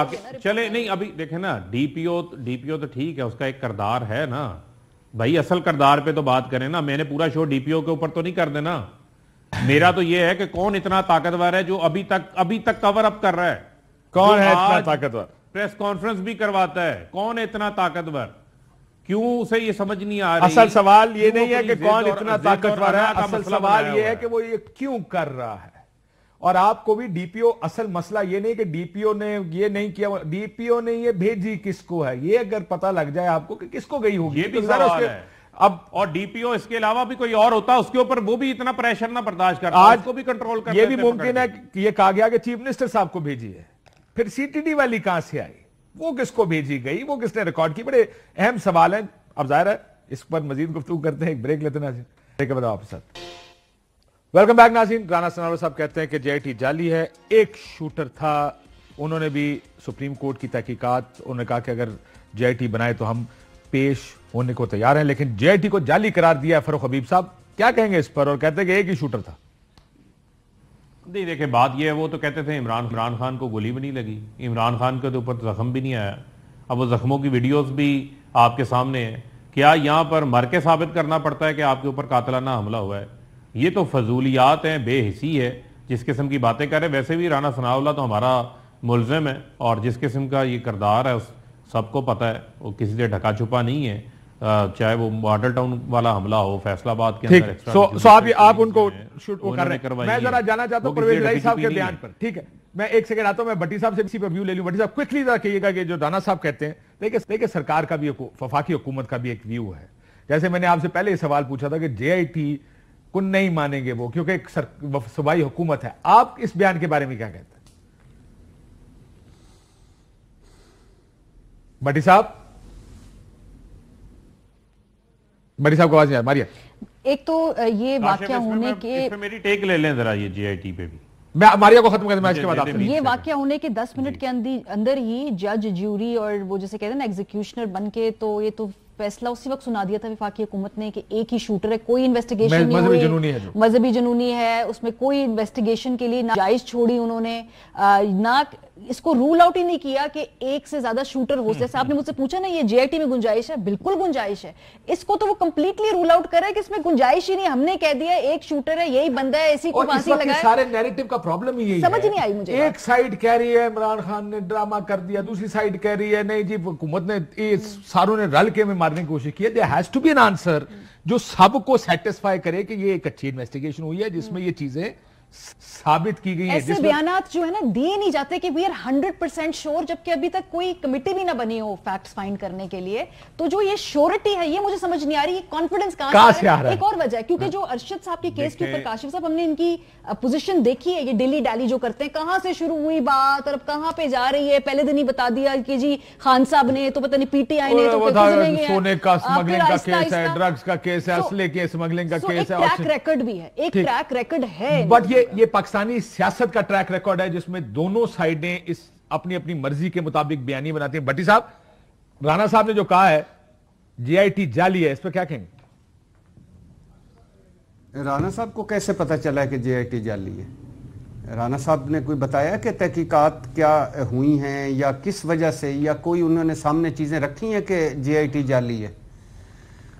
چلے نہیں, ابھی دیکھیں نا, ڈی پی او تو ٹھیک ہے, اس کا ایک کردار ہے نا بھائی, اصل کردار پہ تو بات کریں نا. میں نے پورا شو ڈی پی او کے اوپر تو نہیں کر دینا. میرا تو یہ ہے کہ کون اتنا طاقتور ہے جو ابھی تک کور اپ کر رہا ہے. کون ہے اتنا طاقتور؟ پریس کانفرنس بھی کرواتا ہے. کون ہے اتنا طاقتور؟ کیوں اسے یہ سمجھ نہیں آ رہی؟ اصل سوال یہ نہیں ہے کہ کون اتنا طاقتور ہے, اصل سوال یہ ہے کہ وہ یہ کیوں کر رہا ہے. اور آپ کو بھی ڈی پی او, اصل مسئلہ یہ نہیں کہ ڈی پی او نے یہ نہیں کیا, ڈی پی او نے یہ بھیجی کس کو ہے, یہ اگر پتہ لگ جائے آپ کو کہ کس کو گئی ہوگی, یہ بھی سوال ہے. اب اور ڈی پی او اس کے علاوہ بھی کوئی اور ہوتا, اس کے اوپر وہ بھی اتنا پریشر نہ برداشت کرتا, آج کو بھی کنٹرول کرتا. یہ بھی ممکن ہے کہ یہ کہا گیا کہ چیف منسٹر صاحب کو بھیجی ہے, پھر سی ٹی ڈی والی کہاں سے آئی, وہ کس کو بھیجی گئی, وہ کس نے ریکارڈ کی. بڑے اہم سوال ہیں. اب ظاہر ہے اس پر مزید گفتگو کرتے ہیں, ایک بریک لیتے ہیں ناظرین, بریک کے بعد آپ کے ساتھ. ویلکم بیک ناظرین. رانا ثناءاللہ صاحب کہتے ہیں کہ جے آئی ٹی جعلی ہے, ایک شوٹر تھا, انہوں نے بھی سپریم کورٹ کی تحقیقات, انہوں نے کہا کہ اگر جے آئی ٹی بنائے تو ہم پیش ہونے کو تیار ہیں, لیکن جے آئی ٹی کو جعلی قرار دیا ہے فاروق حبیب صاحب, کیا کہیں گے اس پر؟ اور کہتے ہیں کہ ایک ہی شوٹر تھا. نہیں دیکھیں, بات یہ ہے, وہ تو کہتے تھے عمران خان کو گولی بھی نہیں لگی, عمران خان کے اوپر زخم بھی نہیں آیا. اب وہ زخموں کی ویڈیوز بھی آپ کے سامنے ہیں. کیا یہاں پر مر کے ثابت کرنا پڑتا ہے کہ آپ کے اوپر قاتلانہ حملہ ہوا ہے؟ یہ تو فضولیات ہیں, بے حسی ہے جس قسم کی باتیں کر رہے ہیں. ویسے بھی رانا ثناءاللہ تو ہمارا ملزم ہے, اور جس قسم کا یہ کردار ہے سب کو پتہ ہے, وہ کسی سے ڈھکا چھپا نہیں ہے, چاہے وہ ماڈل ٹاؤن والا حملہ ہو, فیصل آباد کے اندر. سو آپ ان کو شوٹ کر رہے ہیں. میں ذرا جانا چاہتا ہوں پرویز الہی صاحب کے بیان پر. ٹھیک ہے, میں ایک سیکنڈ آتا ہوں, میں بٹی صاحب سے اسی پر ویو لے لوں. بٹی صاحب کوئکلی ذرا کہیے گا کہ جو رانا صاحب کہتے ہیں, دیکھیں سرکار کا بھی, وفاقی حکومت کا بھی ایک ویو ہے. جیسے میں نے آپ سے پہلے یہ سوال پوچھا تھا کہ جے آئی ٹی کو نہیں مانیں گے وہ, کیونکہ ایک صوبائی حکومت ہے. آپ اس بیان کے بارے میں کیا کہتے ہیں بٹی صاحب؟ بٹی صاحب کو آواز نہیں آ رہی. ایک تو یہ واقعہ ہونے کے, میری ٹیک لے لیں ذرا یہ جے آئی ٹی پہ بھی, میں ماریا کو ختم کر دوں, اس کے بعد یہ واقعہ ہونے کے 10 منٹ کے اندر ہی جج, جیوری اور وہ جسے کہتے ہیں نا ایگزیکیوشنر بن کے, تو یہ تو فیصلہ اسی وقت سنا دیا تھا وفاقی حکومت نے کہ ایک ہی شوٹر ہے, کوئی انویسٹیگیشن نہیں ہوئی, مذہبی جنونی ہے, اس میں کوئی انویسٹیگیشن کے لیے ناجائز چھوڑی انہوں نے, نہ اس کو رول آؤٹ ہی نہیں کیا کہ ایک سے زیادہ شوٹر ہو. جیسے آپ نے مجھ سے پوچھا نا یہ جے آئی ٹی میں گنجائش ہے, بالکل گنجائش ہے. اس کو تو وہ کمپلیٹلی رول آؤٹ کر رہا ہے کہ اس میں گنجائش ہی نہیں, ہم نے کہہ دیا ایک شوٹر ہے, یہی بندہ ہے, اسی کو پھانسی لگائے. سارے نیریٹو کا پرابلم ہی یہی ہے, سمجھ نہیں آئی مجھے. ایک سائیڈ کہہ رہی ہے عمران خان نے ڈرامہ کر دیا, دوسری سائیڈ کہہ رہی ہے نہیں جی حکومت نے, ساروں نے رل کے میں مارنے کی کوشش کی ہے. there has to be an answer جو سب کو سیٹسفائی کرے کہ یہ ایک اچھی انویسٹیگیشن ہوئی ہے جس میں یہ چیزیں ثابت کی گئی ہیں. ایسے بیانات جو ہے نا دیے نہیں جاتے کہ we are 100% sure, جبکہ ابھی تک کوئی کمیٹی بھی نہ بنی ہو فیکٹس فائنڈ کرنے کے لیے. تو جو یہ شیورٹی ہے یہ مجھے سمجھ نہیں آ رہی, یہ کانفیڈنس کہاں سے آ رہا ہے. ایک اور وجہ ہے کیونکہ جو ارشد صاحب کے کیس کے اوپر کاشف صاحب, ہم نے ان کی پوزیشن دیکھی ہے, یہ ڈیلی ڈالی جو کرتے ہیں, کہاں سے شروع ہوئی بات اور اب کہاں پہ جا رہی ہے. پہلے دن ہی بتا دیا کہ جی خان صاحب نے تو پتہ نہیں پی ٹی آئی نے تو سونے کا اسمگلنگ کا کیس ہے, ڈرگز کا کیس ہے, اسلحے کے اسمگلنگ کا کیس ہے, ایک ٹریک ریکارڈ بھی ہے, ایک ٹریک ریکارڈ ہے. بٹ یہ پاکستانی سیاست کا ٹریک ریکارڈ ہے جس میں دونوں سائیڈیں اس اپنی اپنی مرضی کے مطابق بیانی بناتی ہیں. بٹی صاحب, رانا صاحب نے جو کہا ہے جے آئی ٹی جعلی ہے, اس پہ کیا کہیں گے؟ رانا صاحب کو کیسے پتا چلا ہے کہ جے آئی ٹی جعلی ہے؟ رانا صاحب نے کوئی بتایا کہ تحقیقات کیا ہوئی ہیں یا کس وجہ سے, یا کوئی انہوں نے سامنے چیزیں رکھی ہیں کہ جے آئی ٹی جعلی ہے؟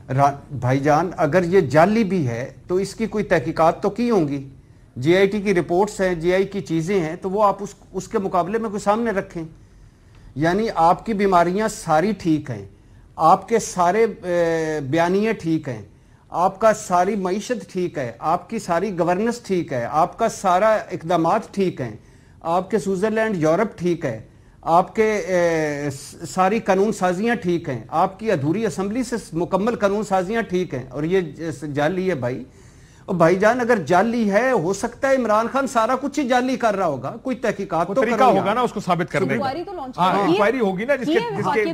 بھائی جان اگر یہ جعلی بھی ہے تو اس کی کوئی تحقیقات تو کی ہوں گی, جی آئی ٹی کی رپورٹس ہیں, جی آئی کی چیزیں ہیں, تو وہ آپ اس کے مقابلے میں کوئی سامنے رکھیں. یعنی آپ کی بیماریاں ساری ٹھیک ہیں, آپ کے سارے بیانیے ٹھیک ہیں, آپ کا ساری معیشت ٹھیک ہے, آپ کی ساری گورننس ٹھیک ہے, آپ کا سارا اقدامات ٹھیک ہیں, آپ کے سوئٹزرلینڈ یورپ ٹھیک ہے, آپ کے ساری قانون سازیاں ٹھیک ہیں, آپ کی ادھوری اسمبلی سے مکمل قانون سازیاں ٹھیک ہیں, اور یہ جعلی ہے بھائی. اور بھائی جان اگر جعلی ہے, ہو سکتا ہے عمران خان سارا کچھ ہی جعلی کر رہا ہوگا, کوئی تحقیقات تو طریقہ ہوگا نا اس کو ثابت کرنے کا. انکوائری ہوگی نا جس کے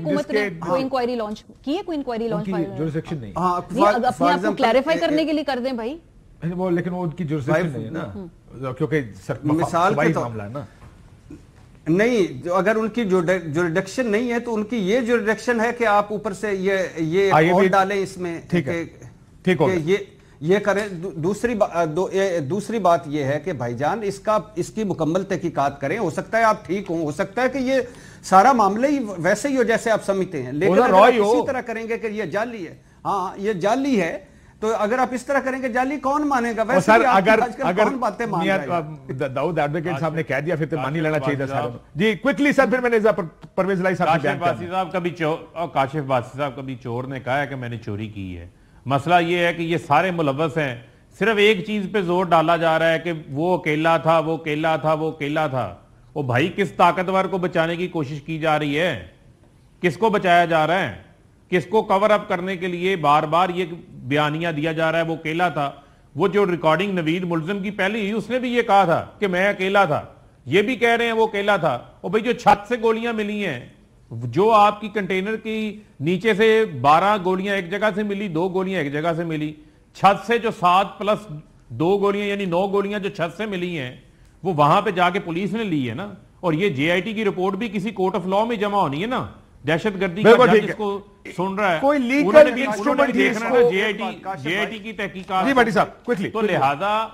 کوئی انکوائری لانچ کی ہے, کوئی انکوائری لانچ جورسڈکشن نہیں. اپنے آپ کو کلیریفائی کرنے کے لیے کر دیں بھائی, لیکن وہ ان کی جورسڈکشن نہیں ہے نا, کیونکہ مثال کے معاملہ ہے نا. نہیں, اگر ان کی جورسڈکشن نہیں ہے تو ان کی یہ جورسڈکشن ہے کہ آپ اوپر سے یہ اور ڈالیں اس میں, ٹھیک ہے یہ کریں. دوسری بات یہ ہے کہ بھائی جان اس کی مکمل تحقیقات کریں. ہو سکتا ہے آپ ٹھیک ہوں, ہو سکتا ہے کہ یہ سارا معاملہ ہی ویسے ہی ہو جیسے آپ سمجھتے ہیں, لیکن اگر آپ اسی طرح کریں گے کہ یہ جعلی ہے, ہاں یہ جعلی ہے, تو اگر آپ اس طرح کریں گے جعلی کون مانے گا؟ ویسے اگر داؤد ایڈوکیٹ صاحب نے کہہ دیا پھر تو مان ہی لینا چاہیے تھا. جی کوئکلی سر, پھر میں نے پرویز الہی صاحب کاشف باسی صاحب کبھی چور نے کہا ہے کہ میں نے چوری کی ہے. مسئلہ یہ ہے کہ یہ سارے ملوث ہیں, صرف ایک چیز پہ زور ڈالا جا رہا ہے کہ وہ اکیلا تھا, وہ اکیلا تھا, وہ اکیلا تھا. وہ بھائی کس طاقتور کو بچانے کی کوشش کی جا رہی ہے؟ کس کو بچایا جا رہا ہے؟ کس کو کور اپ کرنے کے لیے بار بار یہ بیانیہ دیا جا رہا ہے وہ اکیلا تھا؟ وہ جو ریکارڈنگ نوید ملزم کی پہلی, اس نے بھی یہ کہا تھا کہ میں اکیلا تھا, یہ بھی کہہ رہے ہیں وہ اکیلا تھا. اور بھائی جو چھت سے گولیاں ملی ہیں, جو آپ کی کنٹینر کی نیچے سے 12 گولیاں ایک جگہ سے ملی, 2 گولیاں ایک جگہ سے ملی, چھت سے جو 7 + 2 گولیاں یعنی 9 گولیاں جو چھت سے ملی ہیں وہ وہاں پہ جا کے پولیس نے لی ہے نا. اور یہ جے آئی ٹی کی رپورٹ بھی کسی کورٹ آف لا میں جمع ہونی ہے نا, دہشت گردی کا جج اس کو سن رہا ہے, کوئی legal instrument he J I T کی تحقیقات. جی بھٹی صاحب کوئکلی, تو لہذا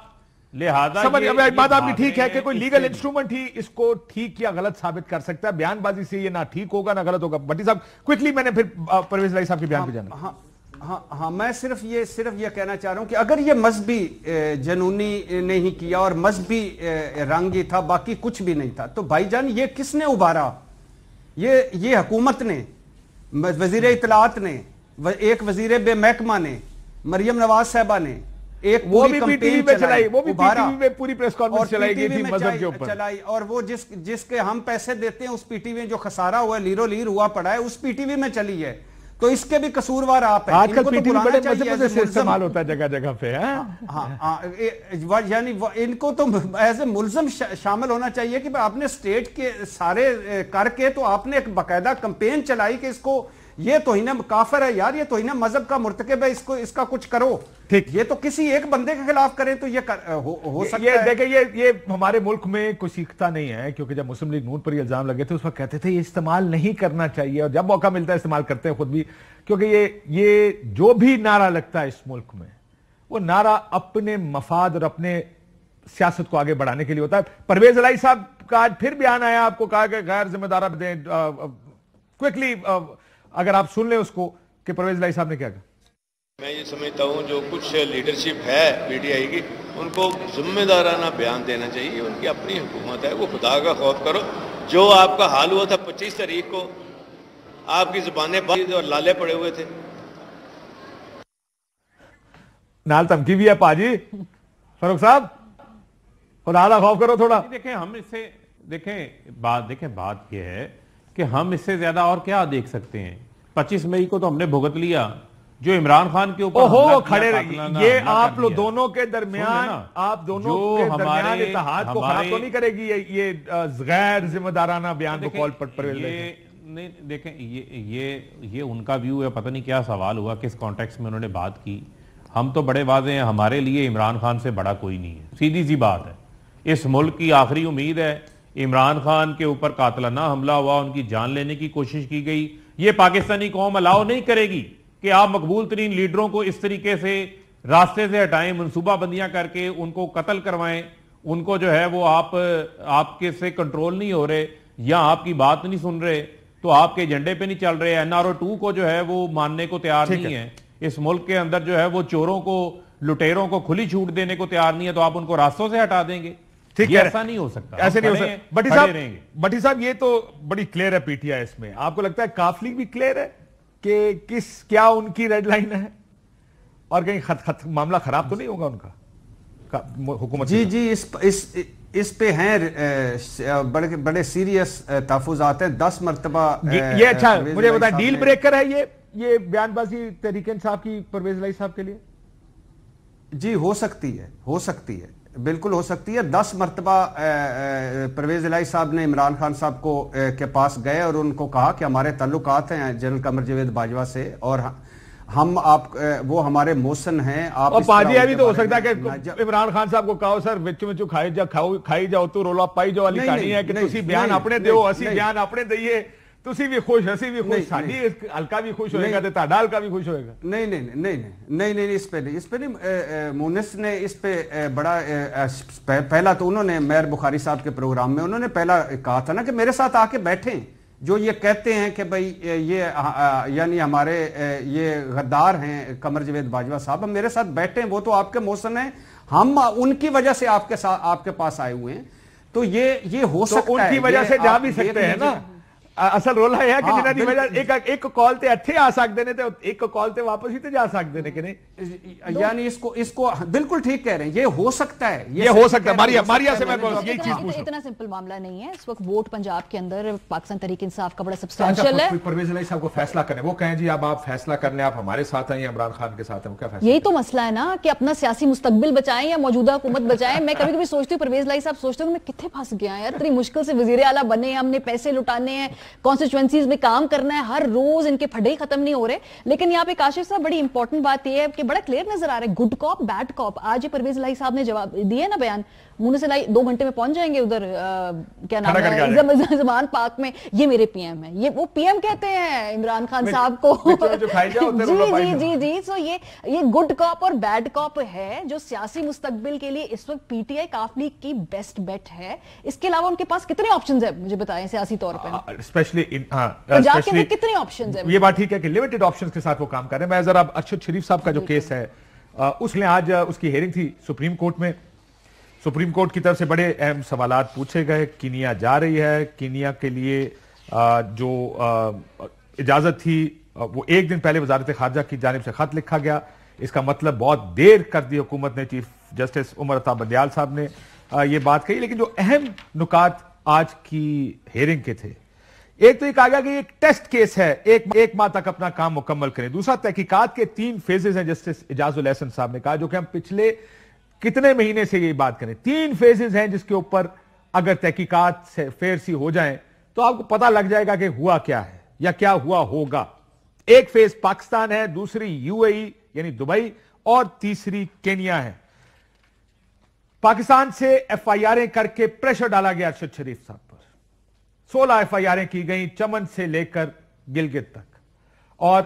بات آپ کی ٹھیک ہے کہ کوئی لیگل انسٹرومنٹ ہی اس کو ٹھیک یا غلط ثابت کر سکتا ہے. بیان بازی سے یہ نہ ٹھیک ہوگا نہ غلط ہوگا. بھٹی صاحب کوئکلی, میں نے پھر پرویز الہی صاحب کے بیان پہ جانا. ہاں میں صرف یہ کہنا چاہ رہا ہوں کہ اگر یہ مذہبی جنونی نہیں کیا اور مذہبی رنگ ہی تھا, باقی کچھ بھی نہیں تھا, تو بھائی جان یہ کس نے ابھارا؟ یہ حکومت نے, وزیر اطلاعات نے, ایک وزیر بے محکمہ نے, مریم نواز صاحبہ نے ایک پوری کمپین چلائی, وہ بھی پی ٹی وی میں پوری پریس کانفرنس چلائی گئی تھی مذہب کے اوپر چلائی, اور وہ جس کے ہم پیسے دیتے ہیں اس پی ٹی وی جو خسارہ ہوا ہے, لیرو لیر ہوا پڑا ہے, اس پی ٹی وی میں چلی ہے. تو اس کے بھی قصوروار آپ ہیں. آج کل پی ٹی وی بڑے مذہب سے استعمال ہوتا ہے جگہ جگہ پہ. یعنی ان کو تو ایز اے ملزم شامل ہونا چاہیے کہ آپ نے اسٹیٹ کے سارے کر کے تو آپ نے ایک باقاعدہ کمپین چلائی کہ اس کو, یہ توہین کافر ہے یار, یہ توہین مذہب کا مرتکب ہے, اس کا کچھ کرو. یہ تو کسی ایک بندے کے خلاف کریں تو یہ ہو سکتا ہے. دیکھیں یہ ہمارے ملک میں کوئی سیکھتا نہیں ہے, کیونکہ جب مسلم لیگ نون پر یہ الزام لگے تھے اس وقت کہتے تھے یہ استعمال نہیں کرنا چاہیے, اور جب موقع ملتا ہے استعمال کرتے ہیں خود بھی, کیونکہ یہ جو بھی نعرہ لگتا ہے اس ملک میں وہ نعرہ اپنے مفاد اور اپنے سیاست کو آگے بڑھانے کے لیے ہوتا ہے. پرویز الہی صاحب کا آج پھر بیان آیا, آپ کو کہا کہ غیر ذمہ دارہ دیں. کوئکلی اگر آپ سن لیں اس کو کہ پرویز الہی صاحب نے کیا کہا. میں یہ سمجھتا ہوں جو کچھ لیڈرشپ ہے پی ٹی آئی کی, ان کو ذمہ دارانہ بیان دینا چاہیے. ان کی اپنی حکومت ہے, وہ خدا کا خوف کرو. جو آپ کا حال ہوا تھا 25 تاریخ کو, آپ کی زبانیں بند اور لالے پڑے ہوئے تھے. نال دھمکی بھی ہے پاجی فاروق صاحب, خدا کا خوف کرو تھوڑا. دیکھیں ہم اس سے بات یہ ہے کہ ہم اس سے زیادہ اور کیا دیکھ سکتے ہیں. 25 مئی کو تو ہم نے بھگت لیا جو عمران خان کے اوپر کھڑے یہ آپ لوگ دونوں کے درمیان, آپ دونوں کے درمیان اتحاد کو خراب تو نہیں کرے گی یہ غیر ذمہ دارانہ بیان کو کال پر پرویز. نہیں دیکھیں یہ ان کا ویو ہے, پتہ نہیں کیا سوال ہوا, کس کانٹیکس میں انہوں نے بات کی. ہم تو بڑے واضح ہیں, ہمارے لیے عمران خان سے بڑا کوئی نہیں ہے, سیدھی سی بات ہے. اس ملک کی آخری امید ہے. عمران خان کے اوپر قاتلانہ حملہ ہوا, ان کی جان لینے کی کوشش کی گئی. یہ پاکستانی قوم الاؤ نہیں کرے گی کہ آپ مقبول ترین لیڈروں کو اس طریقے سے راستے سے ہٹائیں, منصوبہ بندیاں کر کے ان کو قتل کروائیں, ان کو جو ہے وہ آپ کے سے کنٹرول نہیں ہو رہے یا آپ کی بات نہیں سن رہے تو آپ کے ایجنڈے پہ نہیں چل رہے, NRO 2 کو جو ہے وہ ماننے کو تیار نہیں ہے. اس ملک کے اندر جو ہے وہ چوروں کو لٹیروں کو کھلی چھوٹ دینے کو تیار نہیں ہے تو آپ ان کو راستوں سے ہٹا دیں گے؟ ٹھیک ہے، ایسا نہیں ہو سکتا، ایسے نہیں ہو سکتا۔ بٹی صاحب یہ تو بڑی کلیئر ہے پی ٹی آئی اس میں، آپ کو لگتا ہے کاف لیگ بھی کلیئر ہے کہ کیا ان کی ریڈ لائن ہے اور کہیں معاملہ خراب تو نہیں ہوگا ان کا حکومت؟ جی اس پہ ہیں بڑے سیریس تحفظات ہیں، 10 مرتبہ یہ اچھا مجھے بتائیں ڈیل بریکر ہے یہ بیان بازی تحریک انصاف کی پرویز الہی صاحب کے لیے؟ جی ہو سکتی ہے بالکل ہو سکتی ہے۔ 10 مرتبہ پرویز الہی صاحب نے عمران خان صاحب کے پاس گئے اور ان کو کہا کہ ہمارے تعلقات ہیں جنرل قمر جاوید باجوہ سے اور وہ ہمارے موسن ہیں، آپ اور پاجی ابھی تو ہو سکتا ہے کہ عمران خان صاحب کو کہو سر وچ کھائی جاؤ تو رولا پائی جو والی کہانی ہے کہ تسی بیان اپنے دیو اسی بیان اپنے دئیے، تسی بھی خوش اسی بھی خوش، ساڈی ہلکا بھی خوش ہوئے گا تے تہاڈا ہلکا بھی خوش ہوئے گا۔ نہیں اس پہ نہیں مونس نے اس پہ بڑا پہلا تو انہوں نے میر بخاری صاحب کے پروگرام میں انہوں نے پہلا کہا تھا نا کہ میرے ساتھ آ کے بیٹھیں، جو یہ کہتے ہیں کہ بھئی یہ یعنی ہمارے یہ غدار ہیں قمر جاوید باجوہ صاحب، میرے ساتھ بیٹھیں، وہ تو آپ کے موسن ہیں، ہم ان کی وجہ سے آپ کے پاس آئے ہوئے ہیں، تو یہ ہو سکتا ہے، ان کی وجہ سے جا بھی سکتے ہیں نا۔ اصل رولا یہ ہے کہ جنہاں دی وجہ ایک کال تے اٹھے آ سکتے ہیں تے ایک کال تے واپس ہی تے جا سکتے ہیں کہ نہیں، یعنی اس کو بالکل ٹھیک کہہ رہے ہیں، یہ ہو سکتا ہے، یہ ہو سکتا ہے۔ ماریا سے میں یہی چیز پوچھ رہا ہوں، اتنا سمپل معاملہ نہیں ہے۔ اس وقت ووٹ پنجاب کے اندر پاکستان تحریک انصاف کا بڑا سبسٹینشل ہے۔ پرویز الہی صاحب کو فیصلہ کریں، وہ کہیں جی اب آپ فیصلہ کر لیں، آپ ہمارے ساتھ ہیں یا عمران خان کے ساتھ ہیں، وہ کیا فیصلہ؟ یہی تو مسئلہ ہے نا کہ اپنا سیاسی مستقبل بچائیں یا موجودہ حکومت بچائیں۔ میں کبھی کبھی سوچتی ہوں پرویز الہی صاحب سوچتے ہیں کہ میں کتنے پھنس گیا یار، اتنی مشکل سے وزیر اعلیٰ بنے، ہم نے پیسے لٹانے ہیں، کانسٹیچوئنسیز میں کام کرنا ہے، ہر روز ان کے پھڈے ہی ختم نہیں ہو رہے۔ لیکن یہاں پہ کاشف صاحب بڑی امپورٹنٹ بات یہ ہے کہ بڑا کلیئر نظر آ رہا ہے، گڈ کاپ بیڈ کاپ۔ آج پرویز الہی صاحب نے جواب دیا نا بیان، مونس الہی 2 گھنٹے میں پہنچ جائیں گے ادھر کیا نام ہے زمان پاک میں، یہ میرے پی ایم ہے، یہ وہ پی ایم کہتے ہیں عمران خان صاحب کو۔ جی سو یہ گڈ کاپ اور بیڈ کاپ ہے جو سیاسی مستقبل کے لیے اس وقت پی ٹی آئی کاف لیگ کی بیسٹ بیٹ ہے۔ اس کے علاوہ ان کے پاس کتنے آپشنز ہیں مجھے بتائیں سیاسی طور پہ، اسپیشلی پنجاب کے اندر کتنے آپشنز ہیں؟ یہ بات ٹھیک ہے کہ لیمیٹڈ آپشنز کے ساتھ وہ کام کر رہے ہیں۔ میں ذرا ارشد شریف صاحب کا جو کیس ہے اس نے آج اس کی ہیئرنگ تھی سپریم کورٹ میں، سپریم کورٹ کی طرف سے بڑے اہم سوالات پوچھے گئے۔ کینیا جا رہی ہے، کینیا کے لیے جو اجازت تھی وہ 1 دن پہلے وزارت خارجہ کی جانب سے خط لکھا گیا، اس کا مطلب بہت دیر کر دی حکومت نے۔ چیف جسٹس عمر عطا بندیال صاحب نے یہ بات کہی، لیکن جو اہم نکات آج کی ہیئرنگ کے تھے، ایک تو یہ کہا گیا کہ ایک ٹیسٹ کیس ہے، ایک ماہ تک اپنا کام مکمل کریں۔ دوسرا تحقیقات کے 3 فیزز ہیں، جسٹس اعجاز الاحسن صاحب نے کہا، جو کہ ہم پچھلے کتنے مہینے سے یہ بات کریں، 3 فیزز ہیں جس کے اوپر اگر تحقیقات سے فیر سی ہو جائیں تو آپ کو پتہ لگ جائے گا کہ ہوا کیا ہے یا کیا ہوا ہوگا۔ ایک فیز پاکستان ہے، دوسری یو اے ای یعنی دبئی، اور تیسری کینیا ہے۔ پاکستان سے ایف آئی آریں کر کے پریشر ڈالا گیا ارشد شریف صاحب پر، 16 ایف آئی آریں کی گئیں چمن سے لے کر گلگت تک، اور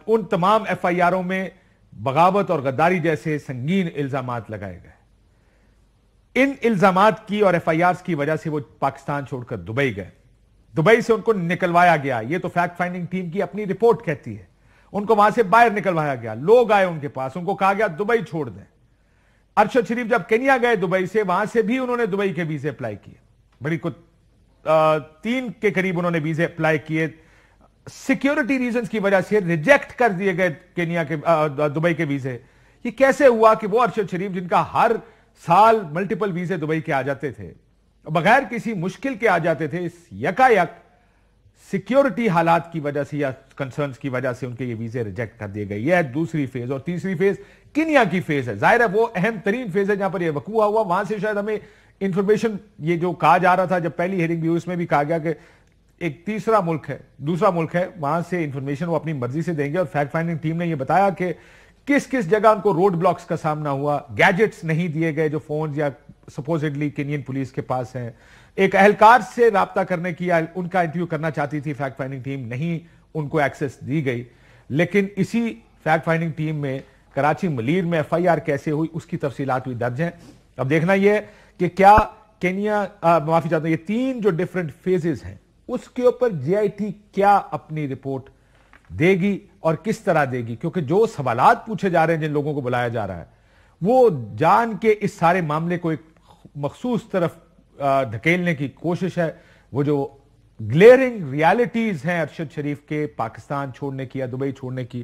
ان تمام ایف آئی آروں میں بغاوت اور غداری جیسے سنگین الزامات لگائے گئے۔ ان الزامات کی اور ایف آئی آرز کی وجہ سے وہ پاکستان چھوڑ کر دبئی گئے، دبئی سے ان کو نکلوایا گیا، یہ تو فیکٹ فائنڈنگ ٹیم کی اپنی رپورٹ کہتی ہے۔ ان کو وہاں سے باہر نکلوایا گیا، لوگ آئے ان کے پاس، ان کو کہا گیا دبئی چھوڑ دیں۔ ارشد شریف جب کینیا گئے دبئی سے، وہاں سے بھی انہوں نے دبئی کے ویزے اپلائی کیے، بڑی 3 کے قریب انہوں نے ویزے اپلائی کیے، سیکیورٹی ریزنز کی وجہ سے ریجیکٹ کر دیے گئے کینیا کے دبئی کے ویزے۔ یہ کیسے ہوا کہ وہ ارشد شریف جن کا ہر سال ملٹیپل ویزے دبئی کے آ جاتے تھے، بغیر کسی مشکل کے آ جاتے تھے، اس یکایک سیکیورٹی حالات کی وجہ سے یا کنسرنز کی وجہ سے ان کے یہ ویزے ریجیکٹ کر دیے گئے۔ یہ ہے دوسری فیز، اور تیسری فیز کینیا کی فیز ہے۔ ظاہر ہے وہ اہم ترین فیز ہے جہاں پر یہ وقوع ہوا، وہاں سے شاید ہمیں انفارمیشن، یہ جو کہا جا رہا تھا جب پہلی ہیئرنگ بھی ہوئی اس میں بھی کہا گیا کہ ایک دوسرا ملک ہے، وہاں سے انفارمیشن وہ اپنی مرضی سے دیں گے، اور فیکٹ فائنڈنگ ٹیم نے یہ بتایا کہ کس کس جگہ ان کو روڈ بلاکس کا سامنا ہوا، گیجٹس نہیں دیے گئے جو فونز یا سپوزڈلی کینین پولیس کے پاس ہیں۔ ایک اہلکار سے رابطہ کرنے کی یا ان کا انٹرویو کرنا چاہتی تھی فیکٹ فائنڈنگ ٹیم، نہیں ان کو ایکسس دی گئی۔ لیکن اسی فیکٹ فائنڈنگ ٹیم میں کراچی ملیر میں ایف آئی آر کیسے ہوئی اس کی تفصیلات بھی درج ہیں۔ اب دیکھنا یہ ہے کہ کیا کینیا معافی چاہتا ہوں، یہ 3 جو ڈیفرنٹ فیزز ہیں اس کے اوپر جے آئی ٹی کیا اپنی رپورٹ دے گی اور کس طرح دے گی، کیونکہ جو سوالات پوچھے جا رہے ہیں جن لوگوں کو بلایا جا رہا ہے وہ جان کے اس سارے معاملے کو ایک مخصوص طرف دھکیلنے کی کوشش ہے. وہ جو گلیئرنگ ریالٹیز ہیں ارشد شریف کے پاکستان چھوڑنے کی یا دبئی چھوڑنے کی،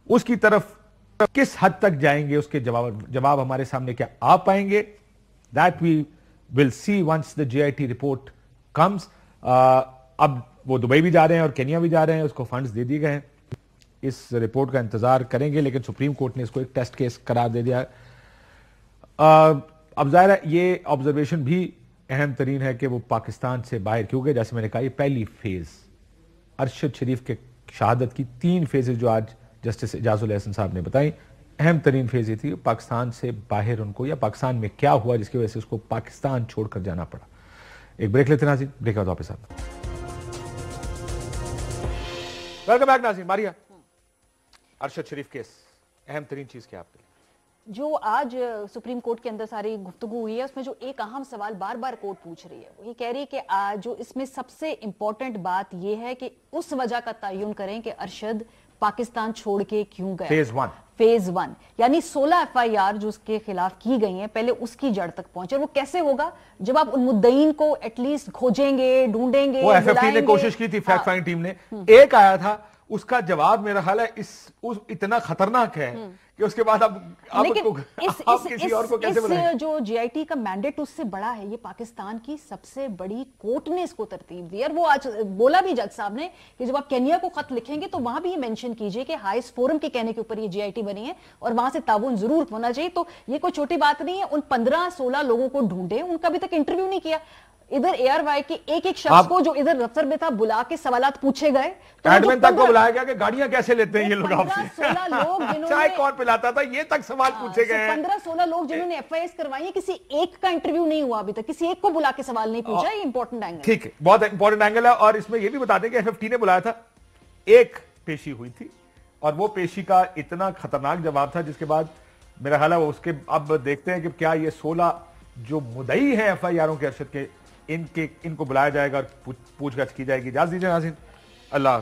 اس کی طرف کس حد تک جائیں گے، اس کے جواب ہمارے سامنے کیا آ پائیں گے. That we will see once the GIT report comes. اب وہ دبئی بھی جا رہے ہیں اور کینیا بھی جا رہے ہیں، اس کو فنڈز دے دیے گئے ہیں. اس رپورٹ کا انتظار کریں گے، لیکن سپریم کورٹ نے اس کو ایک ٹیسٹ کیس قرار دے دیا ہے. اب ظاہر ہے یہ آبزرویشن بھی اہم ترین ہے کہ وہ پاکستان سے باہر کیوں گئے. جیسے میں نے کہا یہ پہلی فیز ارشد شریف کے شہادت کی 3 فیزز جو آج جسٹس اعجاز الحسن صاحب نے بتائیں، اہم ترین فیز یہ تھی پاکستان سے باہر ان کو، یا پاکستان میں کیا ہوا جس کی وجہ سے اس کو پاکستان چھوڑ کر جانا پڑا. ایک بریک لیتے ہیں ناظرین، بریک بعد واپس آتے ہیں. ویلکم بیک ناظرین. ماریا، ارشد شریف کیس اہم ترین چیز کیا آپ کے لیے؟ جو آج سپریم کورٹ کے اندر ساری گفتگو ہوئی ہے اس میں جو ایک اہم سوال بار بار کورٹ پوچھ رہی ہے، وہ یہ کہہ رہی ہے کہ جو اس میں سب سے امپورٹنٹ بات یہ ہے کہ اس وجہ کا تعین کریں کہ ارشد پاکستان چھوڑ کے کیوں گیا. فیز 1 یعنی 16 FIR جو اس کے خلاف کی گئی ہیں، پہلے اس کی جڑ تک پہنچے. وہ کیسے ہوگا جب آپ ان مدعین کو ایٹ لیسٹ کھوجیں گے، ڈھونڈیں گے. وہ FFT نے کوشش کی تھی، فیکٹ فائنڈ ٹیم نے ایک آیا تھا، اس کا جواب میرا خیال ہے اتنا خطرناک ہے کہ اس کے بعد اب کسی اور کو کیسے بلائیں. جو GIT کا مینڈیٹ اس سے بڑا ہے، یہ پاکستان کی سب سے بڑی کورٹ نے اس کو ترتیب دی. اور وہ آج بولا بھی جج صاحب نے کہ جب آپ کینیا کو خط لکھیں گے تو وہاں بھی یہ مینشن کیجئے کہ ہائیسٹ فورم کے کہنے کے اوپر یہ GIT بنی ہے اور وہاں سے تعاون ضرور ہونا چاہیے. تو یہ کوئی چھوٹی بات نہیں ہے. ان 15-16 لوگوں کو ڈھونڈے، ان کا ابھی تک انٹرویو نہیں کیا. ادھر ARY کے ایک شخص کو جو ادھر دفتر میں تھا بلا کے سوالات پوچھے گئے، ایڈمن تک کو بلایا گیا کہ گاڑیاں کیسے لیتے ہیں یہ لوگ آپ سے، 15-16 لوگ جنہوں چائے کون پلاتا تھا، یہ تک سوال پوچھے گئے ہیں. 15-16 لوگ جنہوں نے FIRs کروائی ہیں، کسی ایک کا انٹرویو نہیں ہوا ابھی تک، کسی ایک کو بلا کے سوال نہیں پوچھا. یہ امپورٹنٹ اینگل، ٹھیک ہے، بہت امپورٹنٹ اینگل ہے. اور اس میں یہ بھی بتا دیں کہ FFT نے بلایا تھا، ایک پیشی ہوئی تھی اور وہ پیشی کا اتنا خطرناک جواب تھا جس کے بعد میرا خیال ہے وہ اس کے اب دیکھتے ہیں کہ کیا یہ 16 جو مدعی ہیں FIRوں کے ارشد کے ان کو بلایا جائے گا اور پوچھ گچھ کی جائے گی. اجازت دیجیے ناظرین، اللہ